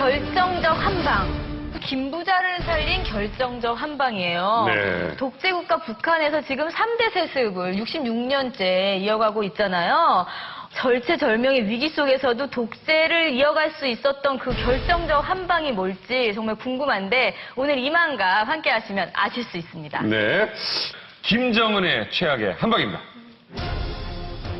결정적 한방. 김부자를 살린 결정적 한방이에요. 네. 독재국가 북한에서 지금 3대 세습을 66년째 이어가고 있잖아요. 절체절명의 위기 속에서도 독재를 이어갈 수 있었던 그 결정적 한방이 뭘지 정말 궁금한데 오늘 이만갑 함께 하시면 아실 수 있습니다. 네. 김정은의 최악의 한방입니다.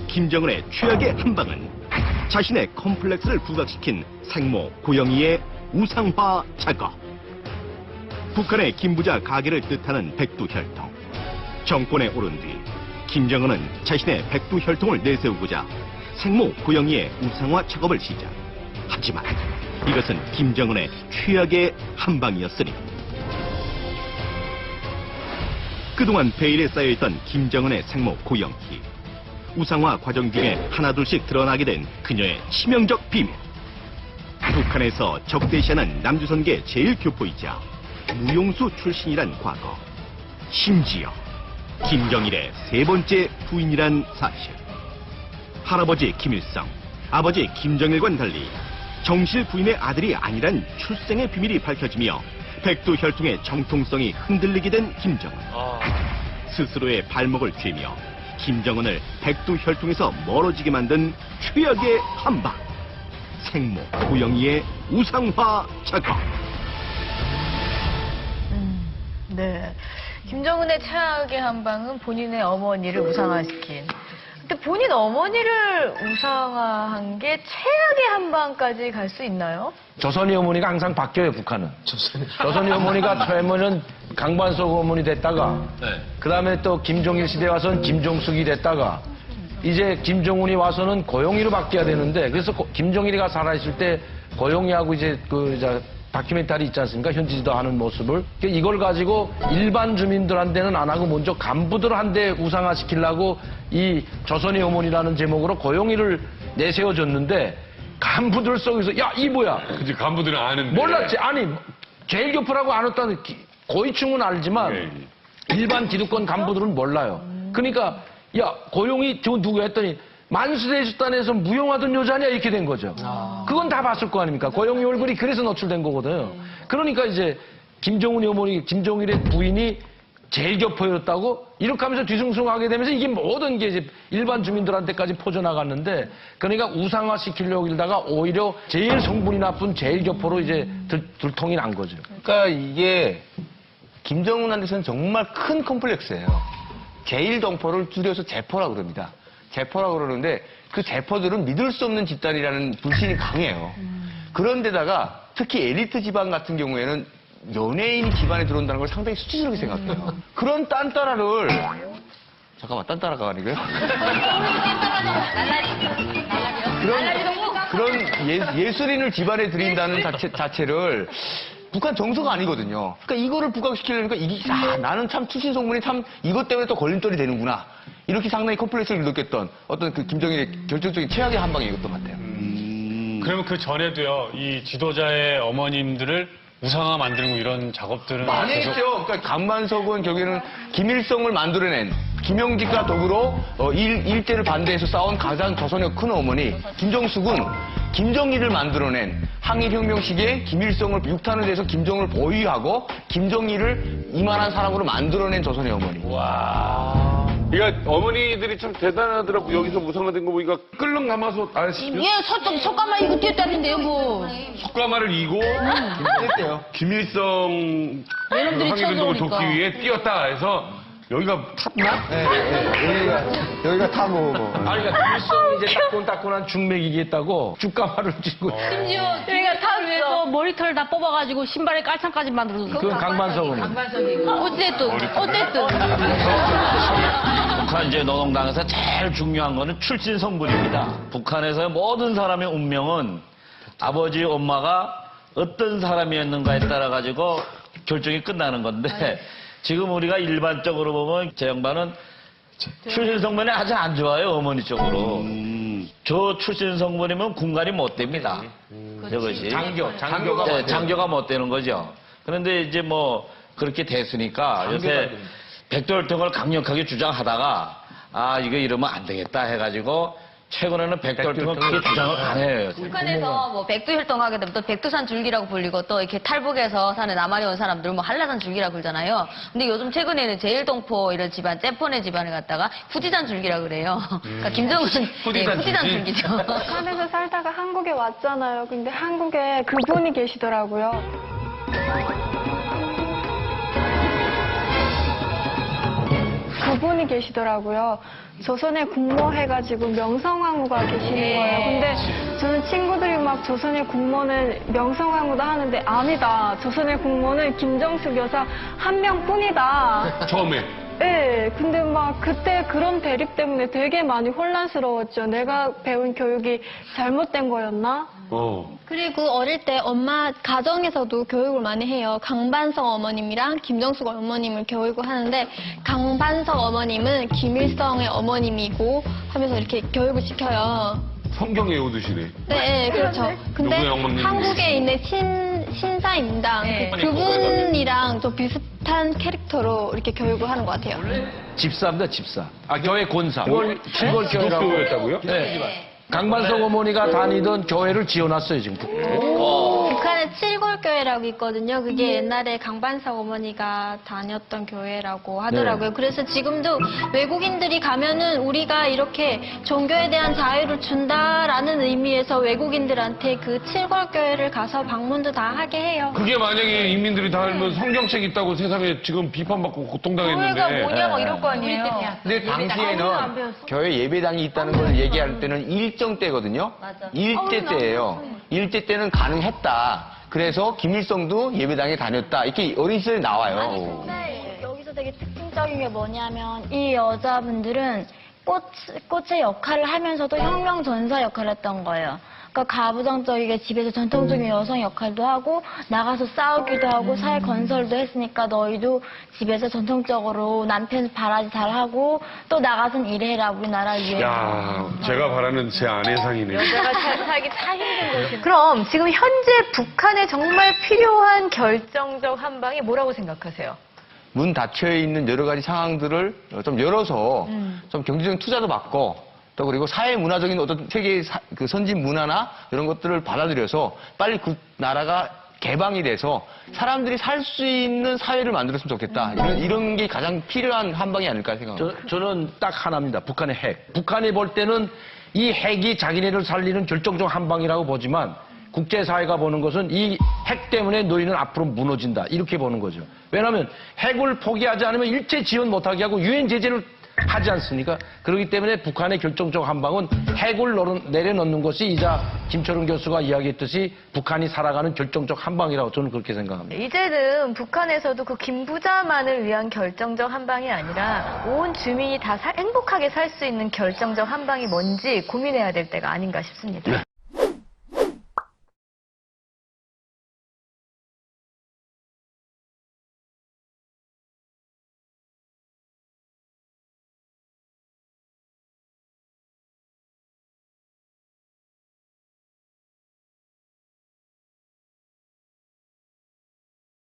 김정은의 최악의 한방은 자신의 컴플렉스를 부각시킨 생모 고영희의 우상화 작업. 북한의 김부자 가게를 뜻하는 백두혈통. 정권에 오른 뒤 김정은은 자신의 백두혈통을 내세우고자 생모 고영희의 우상화 작업을 시작. 하지만 이것은 김정은의 최악의 한방이었으니. 그동안 베일에 쌓여있던 김정은의 생모 고영희. 우상화 과정 중에 하나둘씩 드러나게 된 그녀의 치명적 비밀. 북한에서 적대시하는 남조선계 제일 교포이자 무용수 출신이란 과거. 심지어 김정일의 세 번째 부인이란 사실. 할아버지 김일성, 아버지 김정일과는 달리 정실 부인의 아들이 아니란 출생의 비밀이 밝혀지며 백두혈통의 정통성이 흔들리게 된 김정은. 스스로의 발목을 죄며 김정은을 백두혈통에서 멀어지게 만든 최악의 한방. 생모 고영희의 우상화 작업. 네. 김정은의 최악의 한방은 본인의 어머니를 우상화시킨. 근데 본인 어머니를 우상화한 게 최악의 한방까지 갈 수 있나요? 조선의 어머니가 항상 바뀌어요, 북한은. 조선의 어머니가 처음에는 강반석 어머니 됐다가, 그 다음에 또 김종일 시대 와서는 김종숙이 됐다가, 이제 김정은이 와서는 고영희로 바뀌어야 되는데, 그래서 김정일이가 살아있을 때 고영희하고 이제 다큐멘터리 있지 않습니까? 현지지도 하는 모습을. 이걸 가지고 일반 주민들한테는 안 하고 먼저 간부들한테 우상화시키려고 이 조선의 어머니라는 제목으로 고영희를 내세워줬는데 간부들 속에서 야, 이 뭐야? 그치, 간부들은 아는데. 몰랐지. 아니, 제일 교포라고 안 했다는 고위층은 알지만 일반 기득권 간부들은 몰라요. 그러니까 야, 고영희 저 누구 했더니 만수대 집단에서 무용하던 여자냐 이렇게 된 거죠. 그건 다 봤을 거 아닙니까? 고영희 얼굴이 그래서 노출된 거거든요. 그러니까 이제 김정은의 어머니, 김정일의 부인이 제일 교포였다고 이렇게 하면서 뒤숭숭하게 되면서 이게 모든 게 이제 일반 주민들한테까지 퍼져나갔는데 그러니까 우상화 시키려고 일다가 오히려 제일 성분이 나쁜 제일 교포로 이제 들통이 난 거죠. 그러니까 이게 김정은한테서는 정말 큰 컴플렉스예요. 제일 동포를 줄여서 제포라고 그럽니다. 제포라고 그러는데 그 제포들은 믿을 수 없는 집단이라는 불신이 강해요. 그런데다가 특히 엘리트 집안 같은 경우에는 연예인이 집안에 들어온다는 걸 상당히 수치스럽게 생각해요. 그런 딴따라를 잠깐만 딴따라가 아니고요. 그런 예술인을 집안에 들인다는 자체를 북한 정서가 아니거든요. 그러니까 이거를 부각시키려니까 나는 참 출신 성분이 참 이것 때문에 또 걸림돌이 되는구나. 이렇게 상당히 컴플렉스를 느꼈던 어떤 그 김정일의 결정적인 최악의 한방이었던 것 같아요. 그러면 그 전에도요, 이 지도자의 어머님들을 우상화 만들고 이런 작업들은 많이 했죠. 그러니까 강만석은 결국에는 김일성을 만들어낸 김영직과 더불어 일제를 반대해서 싸운 가장 조선의 큰 어머니 김정숙은 김정일을 만들어낸 항일혁명 시기에 김일성을 육탄을 해서 김정을 보위하고 김정일을 이만한 사람으로 만들어낸 조선의 어머니. 그러니까 어머니들이 참 대단하더라고. 여기서 무상화된 거 보니까 끌렁 감아서 예, 속가마 이거 뛰었다는데요, 뭐. 석가마를 이고 김일성 얘네들이 항일운동을 쳐들어오니까. 돕기 위해 뛰었다 해서 여기가 탔나? 여기가 타모. 아니, 그러니까 김일성이 이제 따끈따끈한 중맥이겠다고 죽가마를 쥐고. 심지어 저희가 타위에서 머리털 다 뽑아가지고 신발에 깔창까지 만들어줬어. 그건 강반석은. 어쨌든. 북한 이제 노동당에서 제일 중요한 거는 출신 성분입니다. 북한에서의 모든 사람의 운명은 아버지, 엄마가 어떤 사람이었는가에 따라 가지고 결정이 끝나는 건데 지금 우리가 일반적으로 보면 제 양반은 출신 성분이 아주 안 좋아요, 어머니 쪽으로. 저 출신 성분이면 군갈이 못 됩니다. 저것이. 장교가 못 되는 거죠. 그런데 이제 뭐 그렇게 됐으니까 요새 백두혈통을 강력하게 주장하다가 이거 이러면 안 되겠다 해가지고 최근에는 백두혈통은 크게 주장을 안 해요. 북한에서 뭐 백두혈통하게 되면 또 백두산 줄기라고 불리고 또 이렇게 탈북에서 사는 남한에 온 사람들 뭐 한라산 줄기라고 그러잖아요. 근데 요즘 최근에는 제일동포 이런 집안, 떼포네 집안을 갖다가 후지산 줄기라고 그래요. 그러니까 김정은 후지산 줄기죠. 북한에서 살다가 한국에 왔잖아요. 근데 한국에 그분이 계시더라고요. 그분이 계시더라고요. 조선에 국모해가지고 명성황후가 계시는 거예요. 근데 저는 친구들이 막 조선의 국모는 명성황후다 하는데 아니다. 조선의 국모는 김정숙 여사 한 명뿐이다. 처음에. 네, 근데 막 그때 그런 대립 때문에 되게 많이 혼란스러웠죠. 내가 배운 교육이 잘못된 거였나? 그리고 어릴 때 엄마 가정에서도 교육을 많이 해요. 강반석 어머님이랑 김정숙 어머님을 교육을 하는데 강반석 어머님은 김일성의 어머님이고 하면서 이렇게 교육을 시켜요. 성경 외우듯이네. 네, 그렇죠. 근데 누구의 어머님이 한국에 있는 신사임당 그분이랑 좀 비슷한 캐릭터로 이렇게 교육을 하는 것 같아요. 집사입니다, 집사. 교회 권사. 기독교였다고요? 칠골교회라고. 네. 강반석 어머니가 다니던 교회를 지어놨어요, 지금. 북한에 칠골교회라고 있거든요. 그게 옛날에 강반석 어머니가 다녔던 교회라고 하더라고요. 네. 그래서 지금도 외국인들이 가면은 우리가 이렇게 종교에 대한 자유를 준다라는 의미에서 외국인들한테 그 칠골교회를 가서 방문도 다 하게 해요. 그게 만약에 인민들이 다 알면 성경책 있다고 세상에 지금 비판받고 고통당했는데. 교회가 뭐냐 막 이럴 거 아니에요. 근데 당시에는 교회 예배당이 있다는 걸 얘기할 때는 일정 때거든요. 맞아. 일제 때예요. 일제 때는 가능했다. 그래서 김일성도 예배당에 다녔다. 이렇게 어린 시절에 나와요. 근데 여기서 되게 특징적인 게 뭐냐면 이 여자분들은 꽃의 역할을 하면서도 혁명 전사 역할을 했던 거예요. 그러니까 가부장적이게 집에서 전통적인 여성 역할도 하고 나가서 싸우기도 하고 사회 건설도 했으니까 너희도 집에서 전통적으로 남편 바라지 잘하고 또 나가서 일해라 우리나라 위해. 야, 제가 바라는 제 아내상이네. 여자가 잘 살기 다 힘든 것이. 그럼 지금 현재 북한에 정말 필요한 결정적 한 방이 뭐라고 생각하세요? 문 닫혀 있는 여러 가지 상황들을 좀 열어서 좀 경제적인 투자도 받고 또 그리고 사회 문화적인 어떤 세계의 그 선진 문화나 이런 것들을 받아들여서 빨리 그 나라가 개방이 돼서 사람들이 살 수 있는 사회를 만들었으면 좋겠다. 이런 게 가장 필요한 한방이 아닐까 생각합니다. 저는 딱 하나입니다. 북한의 핵. 북한이 볼 때는 이 핵이 자기네를 살리는 결정적 한방이라고 보지만 국제사회가 보는 것은 이 핵 때문에 너희는 앞으로 무너진다. 이렇게 보는 거죠. 왜냐하면 핵을 포기하지 않으면 일체 지원 못하게 하고 유엔 제재를 하지 않습니까? 그렇기 때문에 북한의 결정적 한방은 핵을 내려놓는 것이 이자 김철웅 교수가 이야기했듯이 북한이 살아가는 결정적 한방이라고 저는 그렇게 생각합니다. 이제는 북한에서도 그 김부자만을 위한 결정적 한 방이 아니라 온 주민이 다 행복하게 살 수 있는 결정적 한 방이 뭔지 고민해야 될 때가 아닌가 싶습니다.